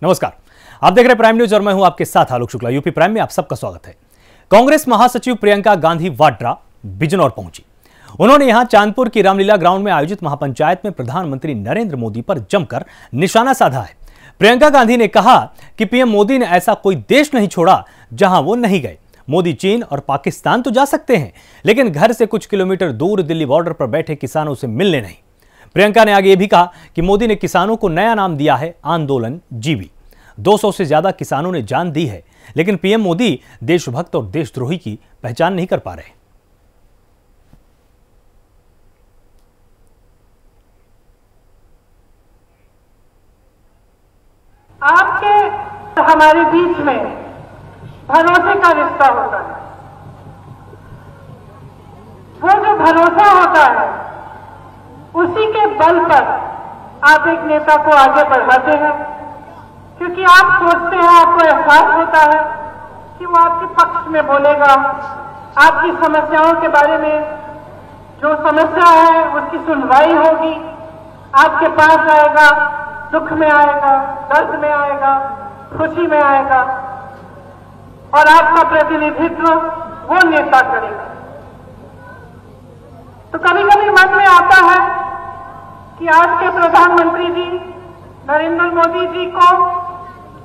नमस्कार, आप देख रहे प्राइम न्यूज और मैं हूं आपके साथ आलोक शुक्ला। यूपी प्राइम में आप सबका स्वागत है। कांग्रेस महासचिव प्रियंका गांधी वाड्रा बिजनौर पहुंची। उन्होंने यहां चांदपुर की रामलीला ग्राउंड में आयोजित महापंचायत में प्रधानमंत्री नरेंद्र मोदी पर जमकर निशाना साधा है। प्रियंका गांधी ने कहा कि पीएम मोदी ने ऐसा कोई देश नहीं छोड़ा जहां वो नहीं गए। मोदी चीन और पाकिस्तान तो जा सकते हैं, लेकिन घर से कुछ किलोमीटर दूर दिल्ली बॉर्डर पर बैठे किसानों से मिलने नहीं। प्रियंका ने आगे यह भी कहा कि मोदी ने किसानों को नया नाम दिया है आंदोलन जीवी। 200 से ज्यादा किसानों ने जान दी है, लेकिन पीएम मोदी देशभक्त और देशद्रोही की पहचान नहीं कर पा रहे। आपके हमारे बीच में भरोसे का रिश्ता होता है। वो जो भरोसा होता है, उसी के बल पर आप एक नेता को आगे बढ़ाते हैं, क्योंकि आप सोचते हैं, आपको एहसास होता है कि वो आपके पक्ष में बोलेगा, आपकी समस्याओं के बारे में, जो समस्या है उसकी सुनवाई होगी, आपके पास आएगा, दुख में आएगा, दर्द में आएगा, खुशी में आएगा, और आपका प्रतिनिधित्व वो नेता करेगा। तो कभी कभी मन में आता है कि आज के प्रधानमंत्री जी नरेंद्र मोदी जी को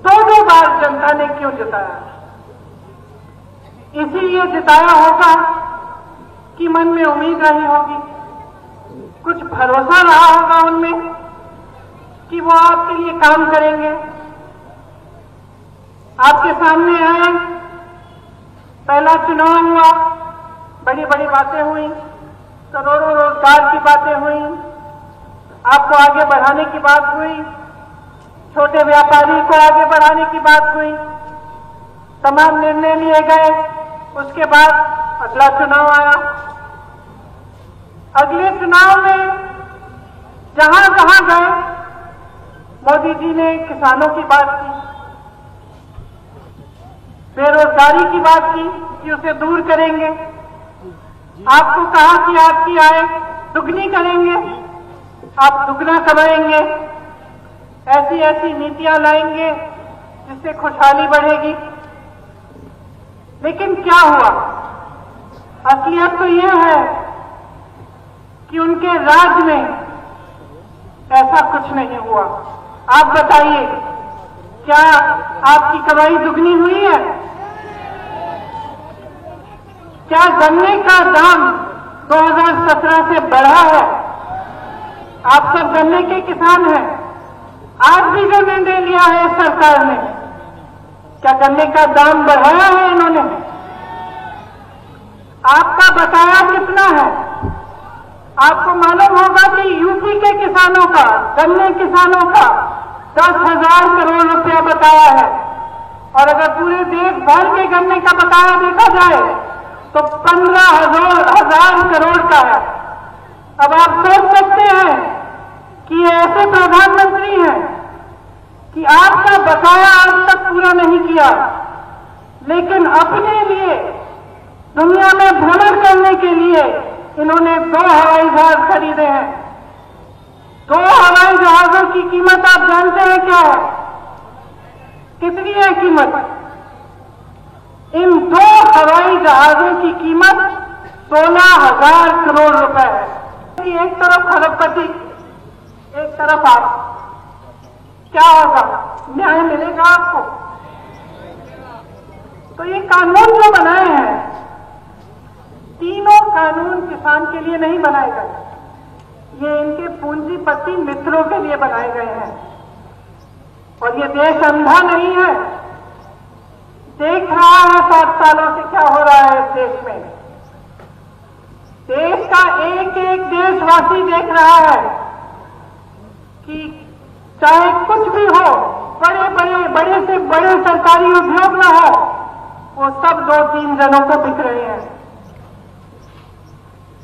दो बार जनता ने क्यों जिताया। इसीलिए जिताया होगा कि मन में उम्मीद रही होगी, कुछ भरोसा रहा होगा उनमें कि वो आपके लिए काम करेंगे। आपके सामने आए, पहला चुनाव हुआ, बड़ी बड़ी बातें हुई, करोड़ों रोजगार की बातें हुई, आपको आगे बढ़ाने की बात हुई, छोटे व्यापारी को आगे बढ़ाने की बात हुई, तमाम निर्णय लिए गए। उसके बाद अगला चुनाव आया। अगले चुनाव में जहां जहां गए, मोदी जी ने किसानों की बात की, बेरोजगारी की बात की कि उसे दूर करेंगे। आपको कहा कि आपकी आय दुगनी करेंगे, आप दुगना कमाएंगे, ऐसी ऐसी नीतियां लाएंगे जिससे खुशहाली बढ़ेगी। लेकिन क्या हुआ? असलियत तो यह है कि उनके राज में ऐसा कुछ नहीं हुआ। आप बताइए, क्या आपकी कमाई दुगनी हुई है? क्या गन्ने का दाम 2017 से बढ़ा है? आप सब गन्ने के किसान हैं। आज भी जो निर्णय लिया है सरकार ने, क्या गन्ने का दाम बढ़ाया है इन्होंने? आपका बकाया कितना है? आपको मालूम होगा कि यूपी के किसानों का, गन्ने किसानों का 10,000 करोड़ रुपया बकाया है, और अगर पूरे देश भर के गन्ने का बकाया देखा जाए तो 15,000 करोड़ का है। अब आप सोच सकते हैं कि ये ऐसे प्रधानमंत्री हैं कि आपका बकाया आज तक पूरा नहीं किया, लेकिन अपने लिए दुनिया में भ्रमण करने के लिए इन्होंने 2 हवाई जहाज खरीदे हैं। 2 हवाई जहाजों की कीमत आप जानते हैं क्या है? कितनी है कीमत? इन 2 हवाई जहाजों की कीमत 16,000 करोड़ रुपए है। एक तरफ खरबपति, एक तरफ आप। क्या होगा? न्याय मिलेगा आपको? तो ये कानून जो बनाए हैं, तीनों कानून किसान के लिए नहीं बनाए गए, ये इनके पूंजीपति मित्रों के लिए बनाए गए हैं। और ये देश अंधा नहीं है, देख रहा है 7 सालों से क्या हो रहा है इस देश में। देश का एक एक देशवासी देख रहा है कि चाहे कुछ भी हो, बड़े से बड़े सरकारी उद्योग न हो, वो सब 2-3 जनों को बिक रहे हैं।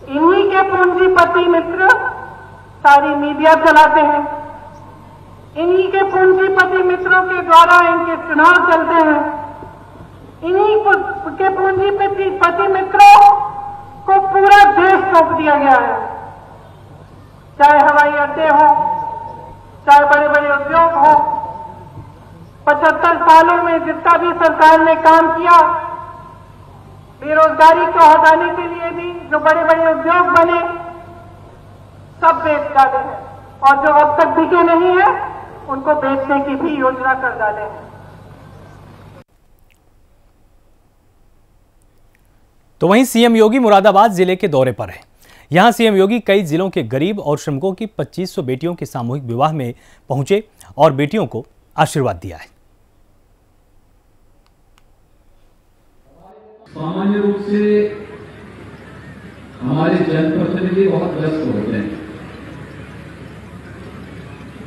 इन्हीं के पूंजीपति मित्र सारी मीडिया चलाते हैं, इन्हीं के पूंजीपति मित्रों के द्वारा इनके चुनाव चलते हैं, इन्हीं के पूंजीपति मित्रों को पूरा देश सौंप दिया गया है। चाहे हवाई अड्डे हो, चाहे बड़े बड़े उद्योग हो, 75 सालों में जितना भी सरकार ने काम किया, बेरोजगारी को हटाने के लिए भी जो बड़े बड़े उद्योग बने सब बेच डाले हैं, और जो अब तक बिके नहीं है उनको बेचने की भी योजना कर डाले हैं। तो वहीं सीएम योगी मुरादाबाद जिले के दौरे पर हैं। यहां सीएम योगी कई जिलों के गरीब और श्रमिकों की 2500 बेटियों के सामूहिक विवाह में पहुंचे और बेटियों को आशीर्वाद दिया है। सामान्य रूप से हमारे जनप्रतिनिधि बहुत व्यस्त होते हैं।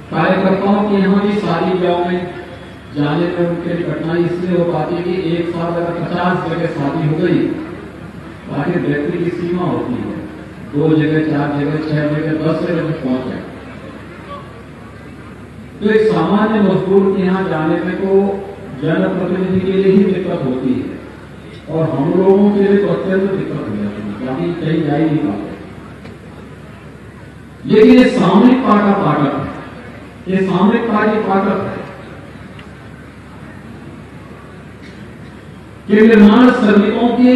कार्यकर्ताओं के यहाँ भी शादी ब्याह में जाने में उनके लिए कठिनाई इसलिए हो पाती है कि एक साथ अगर 50 जगह शादी हो गई, बाकी व्यक्ति की सीमा होती है, 2 जगह 4 जगह 6 जगह 10 जगह पहुंच जाए। तो एक सामान्य मजदूर के यहाँ जाने में तो जनप्रतिनिधि के लिए ही दिक्कत होती है, और हम लोगों के लिए तो अत्यंत दिक्कत हो जाती है, बाकी कहीं जा ही नहीं पाते। लेकिन ये सामूहिकता का ताकत है, ये सामूहिकता की ताकत है कि निर्माण श्रमिकों के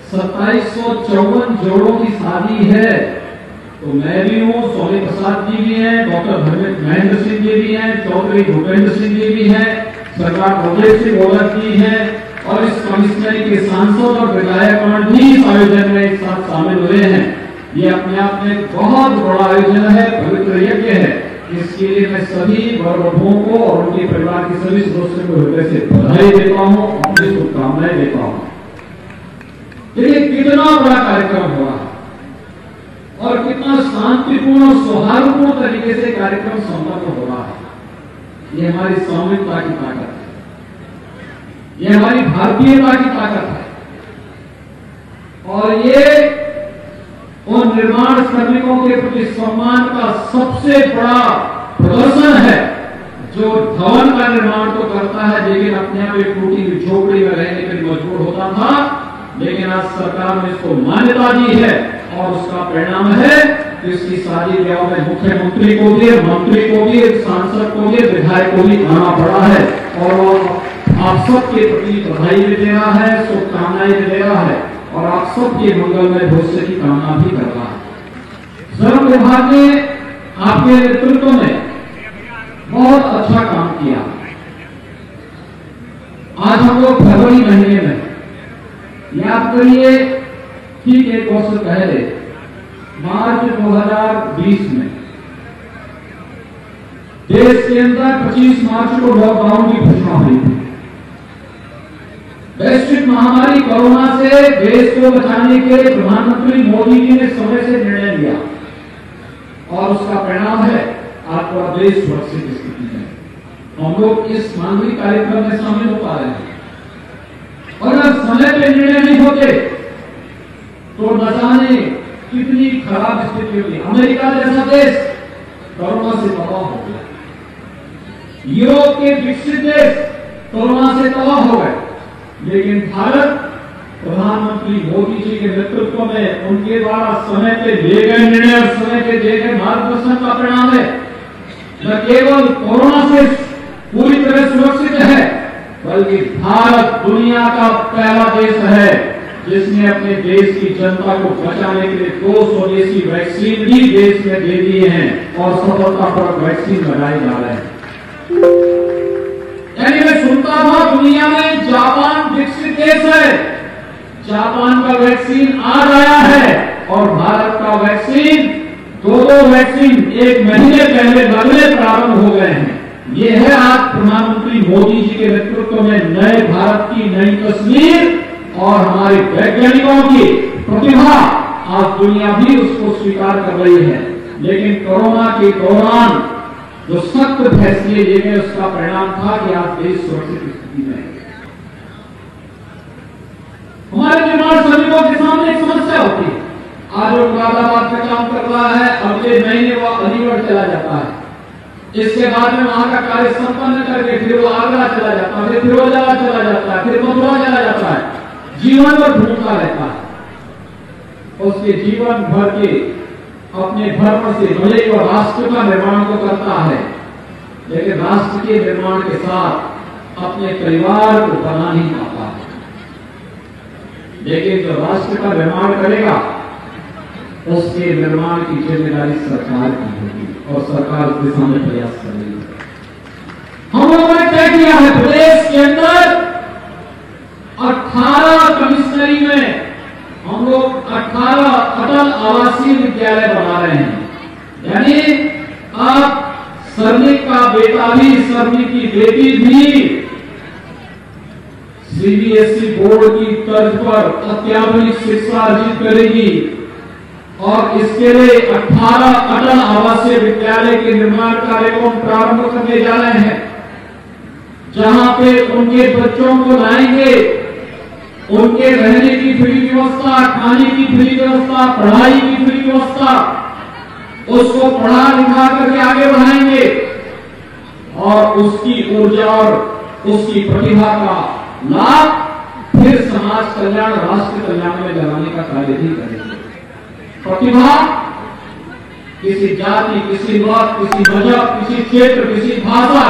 2754 जोड़ों की शादी है। तो मैं भी हूं, स्वामी प्रसाद जी भी हैं, डॉक्टर महेंद्र सिंह जी भी हैं, चौधरी भूपेंद्र सिंह जी भी हैं, सरदार भोलेश सिंह भोलक जी हैं, और इस कमिश्नरी के सांसद और विधायकगण भी इस आयोजन में एक साथ शामिल हुए हैं। ये अपने आप में बहुत बड़ा आयोजन है, पवित्र यज्ञ है। इसके लिए मैं सभी वरवधुओं को और उनके परिवार के सभी सदस्यों को हृदय से बधाई देता हूं, अपनी शुभकामनाएं देता हूं। देखिए कितना बड़ा कार्यक्रम हो रहा है और कितना शांतिपूर्ण और सौहार्दपूर्ण तरीके से कार्यक्रम संपन्न हो रहा है। ये हमारी सामूहिकता की ताकत है, ये हमारी भारतीयता की ताकत है, और ये उन निर्माण श्रमिकों के प्रति सम्मान का सबसे बड़ा प्रदर्शन है, जो भवन का निर्माण तो करता है लेकिन अपने आप एक टूटी हुई झोपड़ी में रहने के लिए मजबूर होता था, लेकिन आज सरकार ने इसको मान्यता दी है, और उसका परिणाम है कि इसकी शादी ब्याह में मुख्यमंत्री को भी, मंत्री को भी, सांसद को भी, विधायक को भी आना पड़ा है, और वो आप सबके प्रति बधाई भी दे रहा है, शुभकामनाएं भी दे रहा है, और आप सबके मंगलमय भविष्य की कामना भी कर रहा है। श्रम विभाग ने आपके नेतृत्व में बहुत अच्छा काम किया। आज हम लोग फरवरी महीने में, याद करिए ठीक 1 वर्ष पहले मार्च 2020 में देश के अंदर 25 मार्च को लॉकडाउन की घोषणा हुई थी। वैश्विक महामारी कोरोना से देश को बचाने के लिए प्रधानमंत्री मोदी जी ने समय से निर्णय लिया, और उसका परिणाम है आज पूरा देश सुरक्षित स्थिति में। हम लोग इस मानवीय कार्यक्रम में शामिल हो पा रहे हैं, और अगर समय पे निर्णय नहीं होते तो न जाने कितनी खराब स्थिति होगी। अमेरिका जैसा देश कोरोना से तबाह हो गया, यूरोप के विकसित देश कोरोना से तबाह हो गए, लेकिन भारत प्रधानमंत्री मोदी जी के नेतृत्व में उनके द्वारा समय पे लिए गए निर्णय और समय पे दिए गए मार्गदर्शन का परिणाम है। न केवल कोरोना से पूरी तरह सुरक्षित है, बल्कि भारत दुनिया का पहला देश है जिसने अपने देश की जनता को बचाने के लिए 2 स्वदेशी वैक्सीन भी देश में दे दिए हैं, और सफलतापूर्वक वैक्सीन लगाए जा रहे हैं। यानी मैं सुनता था दुनिया में जापान विकसित देश है, जापान का वैक्सीन आज आया है, और भारत का वैक्सीन 2 वैक्सीन 1 महीने पहले लगने प्रारंभ हो गए हैं। ये है आज प्रधानमंत्री मोदी जी के नेतृत्व में नए भारत की नई तस्वीर, और हमारे वैज्ञानिकों की प्रतिभा आज दुनिया भी उसको स्वीकार कर रही है। लेकिन कोरोना के दौरान जो सख्त फैसले लिए गए उसका परिणाम था कि आज देश सुरक्षित स्थिति में है। हमारे निर्माण श्रमिकों के सामने एक समस्या होती है। आज वो मुरादाबाद में काम कर रहा है, अगले महीने वो अलीगढ़ चला जाता है, इसके बाद में वहां का कार्य संपन्न करके फिर वो आगरा चला जाता है, फिर फिरोजाबाद चला जाता है, फिर मथुरा चला जाता है, जीवन भर ढूंढता रहता है। उसके जीवन भर के अपने धर्म से भले और राष्ट्र का निर्माण तो करता है, लेकिन राष्ट्र के निर्माण के साथ अपने परिवार को बना नहीं पाता है। लेकिन जो राष्ट्र का निर्माण करेगा उसके निर्माण की जिम्मेदारी सरकार की होगी और सरकार उस दिशा में प्रयास करेगी। हम लोगों ने तय किया है प्रदेश के अंदर 18 कमिश्नरी में हम लोग 18 अटल आवासीय विद्यालय बना रहे हैं। यानी आप श्रमिक का बेटा भी, श्रमिक की बेटी भी सीबीएसई बोर्ड की तर्ज पर अत्याधुनिक शिक्षा अर्जित करेगी और इसके लिए 18 अटल आवासीय विद्यालय के निर्माण कार्य को हम प्रारंभ करने जा रहे हैं, जहां पे उनके बच्चों को लाएंगे, उनके रहने की फ्री व्यवस्था, खाने की फ्री व्यवस्था, पढ़ाई की फ्री व्यवस्था, उसको पढ़ा लिखा करके आगे बढ़ाएंगे और उसकी ऊर्जा और उसकी प्रतिभा का लाभ फिर समाज कल्याण, राष्ट्र कल्याण में लगाने का कार्य भी करेंगे। प्रतिभा किसी जाति, किसी मत, किसी मजहब, किसी क्षेत्र, किसी भाषा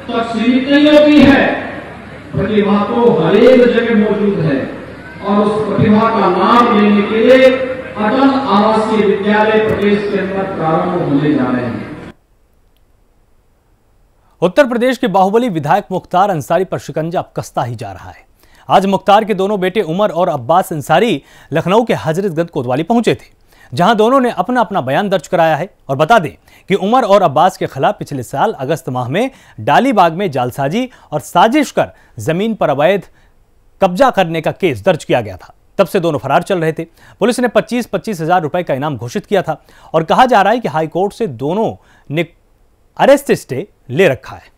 तक सीमित नहीं होती है। प्रतिभा तो हर एक जगह मौजूद है और उस प्रतिभा का लाभ लेने के लिए अटल आवासीय विद्यालय प्रदेश के अंदर प्रारंभ होने जा रहे हैं। उत्तर प्रदेश के बाहुबली विधायक मुख्तार अंसारी पर शिकंजा अब कसता ही जा रहा है। आज मुख्तार के दोनों बेटे उमर और अब्बास अंसारी लखनऊ के हजरतगंज कोतवाली पहुंचे थे, जहां दोनों ने अपना अपना बयान दर्ज कराया है। और बता दें कि उमर और अब्बास के खिलाफ पिछले साल अगस्त माह में डालीबाग में जालसाजी और साजिश कर जमीन पर अवैध कब्जा करने का केस दर्ज किया गया था। तब से दोनों फरार चल रहे थे। पुलिस ने 25-25 हजार रुपए का इनाम घोषित किया था और कहा जा रहा है कि हाईकोर्ट से दोनों ने अरेस्ट स्टे ले रखा है।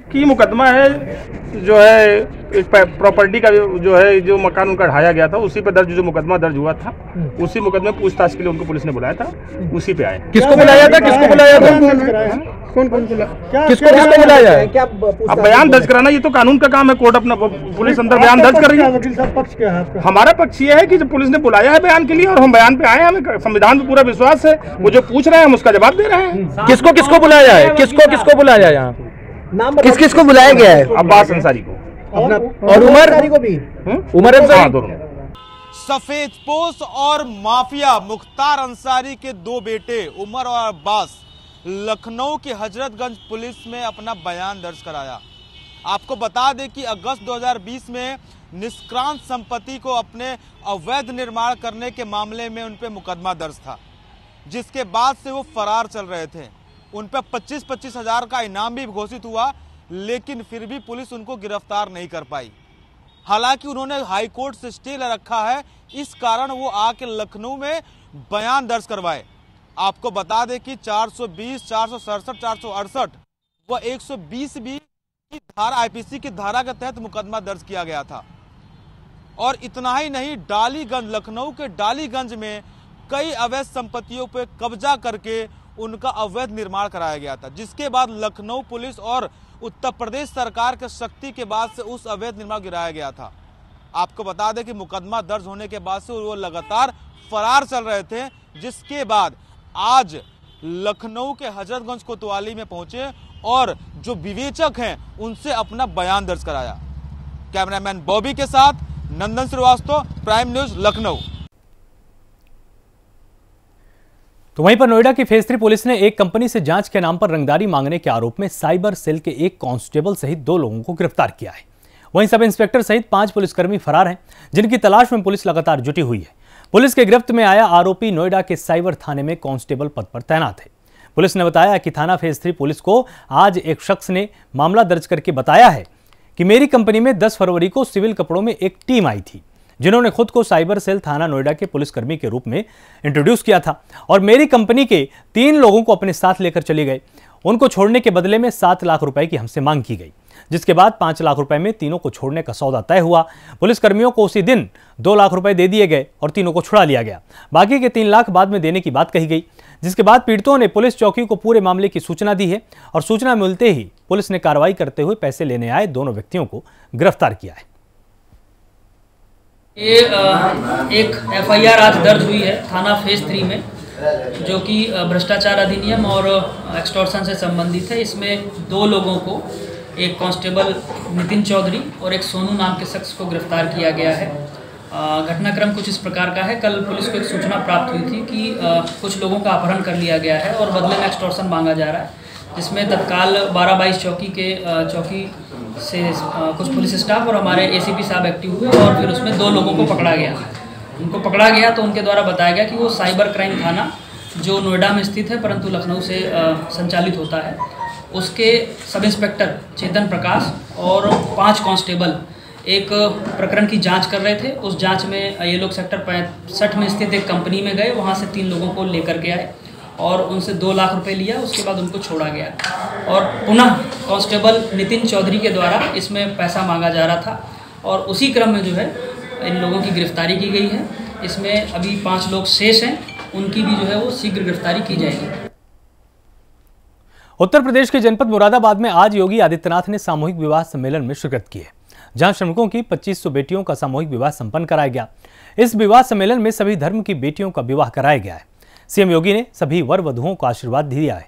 की मुकदमा है जो है एक प्रॉपर्टी का जो है जो मकान उनका ढाया गया था उसी पर दर्ज जो मुकदमा दर्ज हुआ था, उसी मुकदमे पूछताछ के लिए उनको पुलिस ने बुलाया था, उसी पे आए। किसको बुलाया था? किसको बुलाया था? कौन बुलाया? किसको बुलाया है? अब बयान दर्ज कराना ये तो कानून का काम है। कोर्ट अपना पुलिस अंदर बयान दर्ज कर रही है। हमारा पक्ष ये है कि जब पुलिस ने बुलाया है बयान के लिए और हम बयान पे आए हैं, हमें संविधान पे पूरा विश्वास है। वो जो पूछ रहे हैं हम उसका जवाब दे रहे हैं। किसको किसको बुलाया है? किसको किसको बुलाया है? यहाँ किस किस को बुलाया गया है? अब्बास अंसारी को और उमर को भी। उमर अंसारी दोनों। सफेदपोश और माफिया मुख्तार अंसारी के दो बेटे उमर और अब्बास लखनऊ के हजरतगंज पुलिस में अपना बयान दर्ज कराया। आपको बता दें कि अगस्त 2020 में निष्क्रांत संपत्ति को अपने अवैध निर्माण करने के मामले में उन पर मुकदमा दर्ज था, जिसके बाद से वो फरार चल रहे थे। उन पर 25-25 हजार का इनाम भी घोषित हुआ, लेकिन फिर भी पुलिस उनको गिरफ्तार नहीं कर पाई। हालांकि उन्होंने हाईकोर्ट से स्टे ले रखा है, इस कारण वो आके लखनऊ में बयान दर्ज करवाए। आपको बता दें कि 420, 467, 468 व 120 भी की धारा आईपीसी की धारा के तहत मुकदमा दर्ज किया गया था। और इतना ही नहीं, डालीगंज, लखनऊ के डालीगंज में कई अवैध संपत्तियों पर कब्जा करके उनका अवैध निर्माण कराया गया था, जिसके बाद लखनऊ पुलिस और उत्तर प्रदेश सरकार के शक्ति के बाद से उस अवैध निर्माण गिराया गया था। आपको बता दें कि मुकदमा दर्ज होने के बाद से वो लगातार फरार चल रहे थे, जिसके बाद आज लखनऊ के हजरतगंज कोतवाली में पहुंचे और जो विवेचक हैं उनसे अपना बयान दर्ज कराया। कैमरामैन बॉबी के साथ नंदन श्रीवास्तव, प्राइम न्यूज, लखनऊ। तो वहीं पर नोएडा की फेज 3 पुलिस ने एक कंपनी से जांच के नाम पर रंगदारी मांगने के आरोप में साइबर सेल के एक कांस्टेबल सहित 2 लोगों को गिरफ्तार किया है। वहीं सब इंस्पेक्टर सहित 5 पुलिसकर्मी फरार हैं, जिनकी तलाश में पुलिस लगातार जुटी हुई है। पुलिस के गिरफ्त में आया आरोपी नोएडा के साइबर थाने में कांस्टेबल पद पर तैनात है। पुलिस ने बताया कि थाना फेज 3 पुलिस को आज एक शख्स ने मामला दर्ज करके बताया है कि मेरी कंपनी में 10 फरवरी को सिविल कपड़ों में एक टीम आई थी, जिन्होंने खुद को साइबर सेल थाना नोएडा के पुलिसकर्मी के रूप में इंट्रोड्यूस किया था और मेरी कंपनी के 3 लोगों को अपने साथ लेकर चले गए। उनको छोड़ने के बदले में 7 लाख रुपए की हमसे मांग की गई, जिसके बाद 5 लाख रुपए में तीनों को छोड़ने का सौदा तय हुआ। पुलिसकर्मियों को उसी दिन 2 लाख रुपए दे दिए गए और तीनों को छुड़ा लिया गया। बाकी के 3 लाख बाद में देने की बात कही गई, जिसके बाद पीड़ितों ने पुलिस चौकी को पूरे मामले की सूचना दी है और सूचना मिलते ही पुलिस ने कार्रवाई करते हुए पैसे लेने आए दोनों व्यक्तियों को गिरफ्तार किया है। ये एक FIR आज दर्ज हुई है थाना फेज 3 में, जो कि भ्रष्टाचार अधिनियम और एक्सटॉर्शन से संबंधित है। इसमें 2 लोगों को, एक कांस्टेबल नितिन चौधरी और एक सोनू नाम के शख्स को गिरफ्तार किया गया है। घटनाक्रम कुछ इस प्रकार का है। कल पुलिस को एक सूचना प्राप्त हुई थी कि कुछ लोगों का अपहरण कर लिया गया है और बदले में एक्सटॉर्शन मांगा जा रहा है, जिसमें तत्काल 12-22 चौकी से कुछ पुलिस स्टाफ और हमारे ACP साहब एक्टिव हुए और फिर उसमें 2 लोगों को पकड़ा गया। उनको पकड़ा गया तो उनके द्वारा बताया गया कि वो साइबर क्राइम थाना, जो नोएडा में स्थित है परंतु लखनऊ से संचालित होता है, उसके सब इंस्पेक्टर चेतन प्रकाश और 5 कांस्टेबल एक प्रकरण की जांच कर रहे थे। उस जांच में ये लोग सेक्टर 65 में स्थित एक कंपनी में गए, वहाँ से 3 लोगों को लेकर के आए और उनसे 2 लाख रुपए लिया। उसके बाद उनको छोड़ा गया और पुनः कांस्टेबल नितिन चौधरी के द्वारा इसमें पैसा मांगा जा रहा था और उसी क्रम में जो है इन लोगों की गिरफ्तारी की गई है। इसमें अभी 5 लोग शेष हैं, उनकी भी जो है वो शीघ्र गिरफ्तारी की जाएगी। उत्तर प्रदेश के जनपद मुरादाबाद में आज योगी आदित्यनाथ ने सामूहिक विवाह सम्मेलन में शिरकत की है, जहां श्रमिकों की 2500 बेटियों का सामूहिक विवाह संपन्न कराया गया। इस विवाह सम्मेलन में सभी धर्म की बेटियों का विवाह कराया गया है। सीएम योगी ने सभी वर वधुओं को आशीर्वाद दिया है।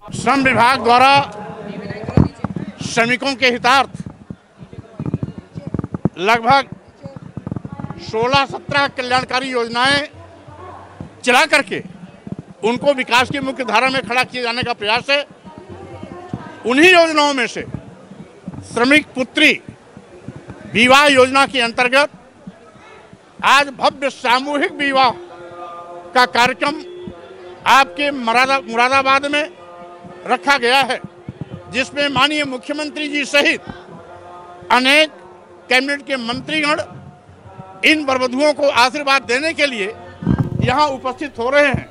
श्रम विभाग द्वारा श्रमिकों के हितार्थ लगभग 16-17 कल्याणकारी योजनाएं चला करके उनको विकास की मुख्य धारा में खड़ा किए जाने का प्रयास है। उन्हीं योजनाओं में से श्रमिक पुत्री विवाह योजना के अंतर्गत आज भव्य सामूहिक विवाह का कार्यक्रम आपके मुरादाबाद में रखा गया है, जिसमें माननीय मुख्यमंत्री जी सहित अनेक कैबिनेट के मंत्रीगण इन वरवधुओं को आशीर्वाद देने के लिए यहां उपस्थित हो रहे हैं।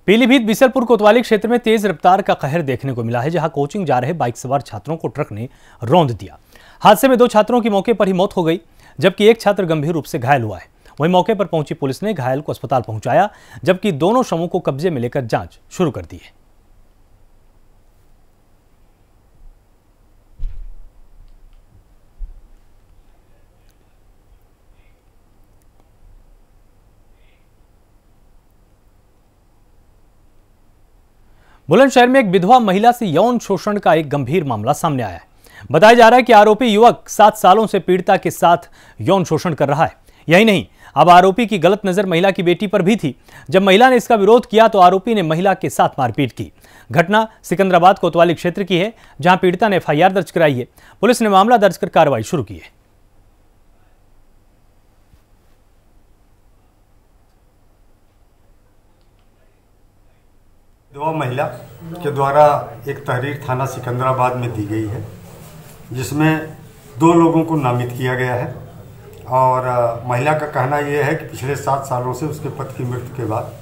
पीलीभीत बिसलपुर कोतवाली क्षेत्र में तेज रफ्तार का कहर देखने को मिला है, जहां कोचिंग जा रहे बाइक सवार छात्रों को ट्रक ने रौंद दिया। हादसे में 2 छात्रों की मौके पर ही मौत हो गई, जबकि एक छात्र गंभीर रूप से घायल हुआ है। वहीं मौके पर पहुंची पुलिस ने घायल को अस्पताल पहुंचाया, जबकि दोनों शवों को कब्जे में लेकर जांच शुरू कर दी है। बुलंदशहर में एक विधवा महिला से यौन शोषण का एक गंभीर मामला सामने आया है। बताया जा रहा है कि आरोपी युवक 7 सालों से पीड़िता के साथ यौन शोषण कर रहा है। यही नहीं, अब आरोपी की गलत नजर महिला की बेटी पर भी थी। जब महिला ने इसका विरोध किया तो आरोपी ने महिला के साथ मारपीट की। घटना सिकंदराबाद कोतवाली क्षेत्र की है, जहां पीड़िता ने FIR दर्ज कराई है। पुलिस ने मामला दर्ज कर कार्रवाई शुरू की है। विधवा महिला के द्वारा एक तहरीर थाना सिकंदराबाद में दी गई है, जिसमें 2 लोगों को नामित किया गया है और महिला का कहना यह है कि पिछले 7 सालों से उसके पति की मृत्यु के बाद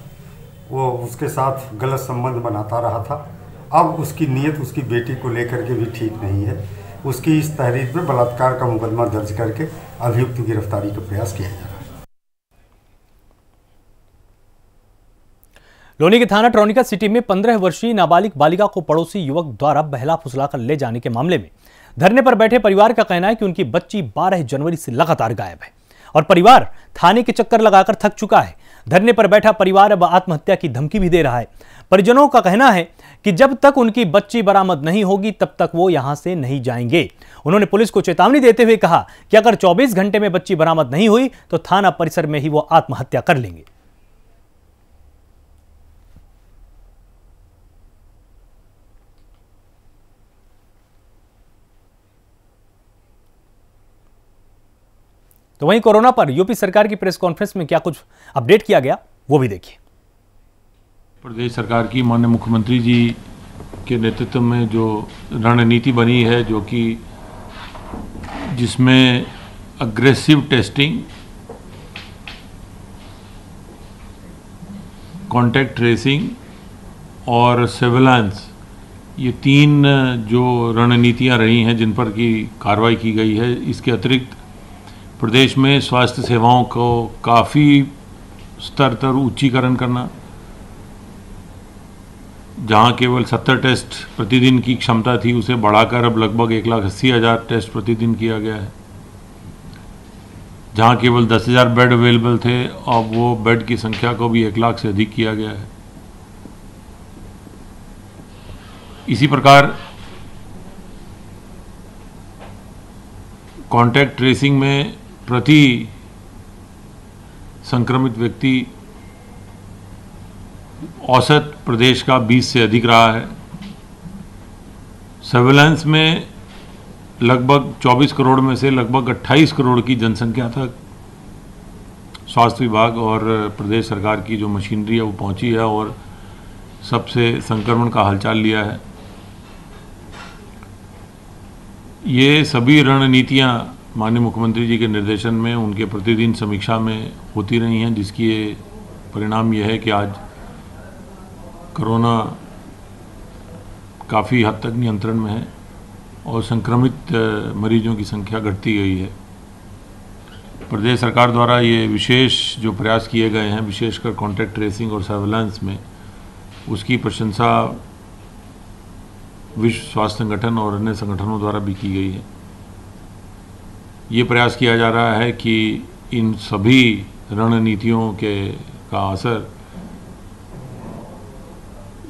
वो उसके साथ गलत संबंध बनाता रहा था। अब उसकी नीयत उसकी बेटी को लेकर के भी ठीक नहीं है। उसकी इस तहरीर में बलात्कार का मुकदमा दर्ज करके अभियुक्त की गिरफ्तारी का प्रयास किया जा रहा है। लोनी के थाना ट्रोनिका सिटी में 15 वर्षीय नाबालिग बालिका को पड़ोसी युवक द्वारा बहला फुसलाकर ले जाने के मामले में धरने पर बैठे परिवार का कहना है कि उनकी बच्ची 12 जनवरी से लगातार गायब है और परिवार थाने के चक्कर लगाकर थक चुका है। धरने पर बैठा परिवार अब आत्महत्या की धमकी भी दे रहा है। परिजनों का कहना है कि जब तक उनकी बच्ची बरामद नहीं होगी तब तक वो यहां से नहीं जाएंगे। उन्होंने पुलिस को चेतावनी देते हुए कहा कि अगर 24 घंटे में बच्ची बरामद नहीं हुई तो थाना परिसर में ही वो आत्महत्या कर लेंगे। तो वहीं कोरोना पर यूपी सरकार की प्रेस कॉन्फ्रेंस में क्या कुछ अपडेट किया गया, वो भी देखिए। प्रदेश सरकार की माननीय मुख्यमंत्री जी के नेतृत्व में जो रणनीति बनी है, जो कि जिसमें अग्रेसिव टेस्टिंग, कॉन्टैक्ट ट्रेसिंग और सर्विलांस, ये 3 जो रणनीतियां रही हैं जिन पर की कार्रवाई की गई है। इसके अतिरिक्त प्रदेश में स्वास्थ्य सेवाओं को काफ़ी स्तर पर उच्चीकरण करना, जहां केवल 70 टेस्ट प्रतिदिन की क्षमता थी उसे बढ़ाकर अब लगभग 1,80,000 टेस्ट प्रतिदिन किया गया है। जहां केवल 10,000 बेड अवेलेबल थे, अब वो बेड की संख्या को भी 1 लाख से अधिक किया गया है। इसी प्रकार कॉन्टैक्ट ट्रेसिंग में प्रति संक्रमित व्यक्ति औसत प्रदेश का 20 से अधिक रहा है। सर्विलांस में लगभग 24 करोड़ में से लगभग 28 करोड़ की जनसंख्या तक स्वास्थ्य विभाग और प्रदेश सरकार की जो मशीनरी है वो पहुंची है और सबसे संक्रमण का हालचाल लिया है। ये सभी रणनीतियां माननीय मुख्यमंत्री जी के निर्देशन में उनके प्रतिदिन समीक्षा में होती रही हैं, जिसकी परिणाम यह है कि आज कोरोना काफ़ी हद तक नियंत्रण में है और संक्रमित मरीजों की संख्या घटती गई है। प्रदेश सरकार द्वारा ये विशेष जो प्रयास किए गए हैं, विशेषकर कॉन्टैक्ट ट्रेसिंग और सर्विलांस में, उसकी प्रशंसा विश्व स्वास्थ्य संगठन और अन्य संगठनों द्वारा भी की गई है। ये प्रयास किया जा रहा है कि इन सभी रणनीतियों का असर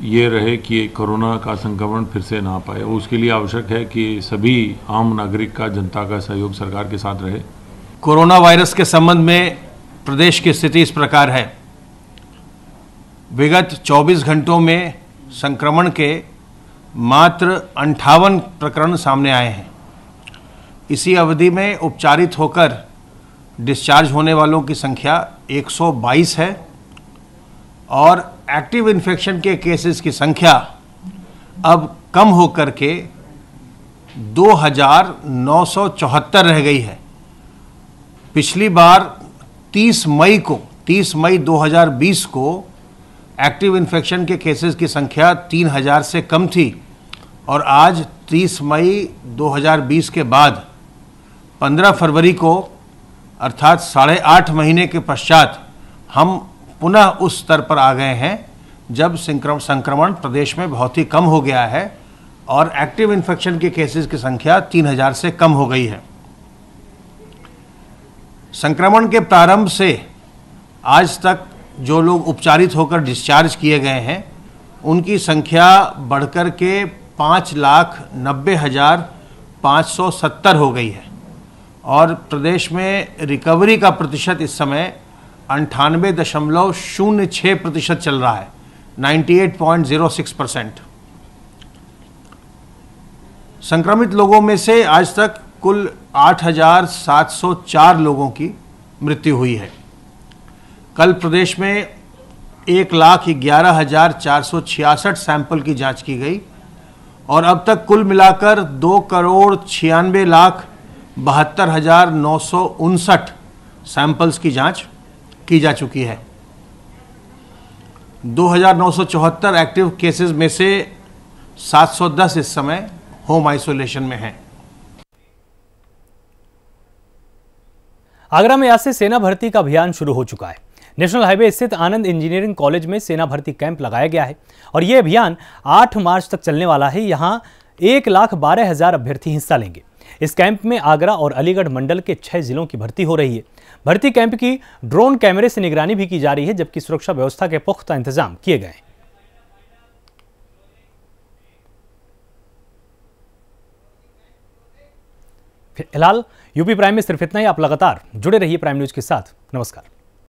ये रहे कि कोरोना का संक्रमण फिर से ना पाए। उसके लिए आवश्यक है कि सभी आम नागरिक का, जनता का सहयोग सरकार के साथ रहे। कोरोना वायरस के संबंध में प्रदेश की स्थिति इस प्रकार है। विगत 24 घंटों में संक्रमण के मात्र 58 प्रकरण सामने आए हैं। इसी अवधि में उपचारित होकर डिस्चार्ज होने वालों की संख्या 122 है और एक्टिव इन्फेक्शन के केसेस की संख्या अब कम होकर के 2,974 रह गई है। पिछली बार 30 मई 2020 को एक्टिव इन्फेक्शन के केसेस की संख्या 3,000 से कम थी और आज 30 मई 2020 के बाद 15 फरवरी को अर्थात 8.5 महीने के पश्चात हम पुनः उस स्तर पर आ गए हैं जब संक्रमण प्रदेश में बहुत ही कम हो गया है और एक्टिव इन्फेक्शन के केसेस की संख्या 3,000 से कम हो गई है। संक्रमण के प्रारंभ से आज तक जो लोग उपचारित होकर डिस्चार्ज किए गए हैं उनकी संख्या बढ़कर के 5,90,570 हो गई है और प्रदेश में रिकवरी का प्रतिशत इस समय 98.06% चल रहा है, 98.06%। संक्रमित लोगों में से आज तक कुल 8,704 लोगों की मृत्यु हुई है। कल प्रदेश में 1,11,466 सैंपल की जांच की गई और अब तक कुल मिलाकर 2,96,72,959 सैंपल्स की जांच की जा चुकी है। 2,974 एक्टिव केसेस में से 710 इस समय होम आइसोलेशन में हैं। आगरा में आज से सेना भर्ती का अभियान शुरू हो चुका है। नेशनल हाईवे स्थित आनंद इंजीनियरिंग कॉलेज में सेना भर्ती कैंप लगाया गया है और यह अभियान 8 मार्च तक चलने वाला है। यहां 1,12,000 अभ्यर्थी हिस्सा लेंगे। इस कैंप में आगरा और अलीगढ़ मंडल के 6 जिलों की भर्ती हो रही है। भर्ती कैंप की ड्रोन कैमरे से निगरानी भी की जा रही है, जबकि सुरक्षा व्यवस्था के पुख्ता इंतजाम किए गए हैं। फिलहाल यूपी प्राइम में सिर्फ इतना ही। आप लगातार जुड़े रहिए प्राइम न्यूज के साथ। नमस्कार।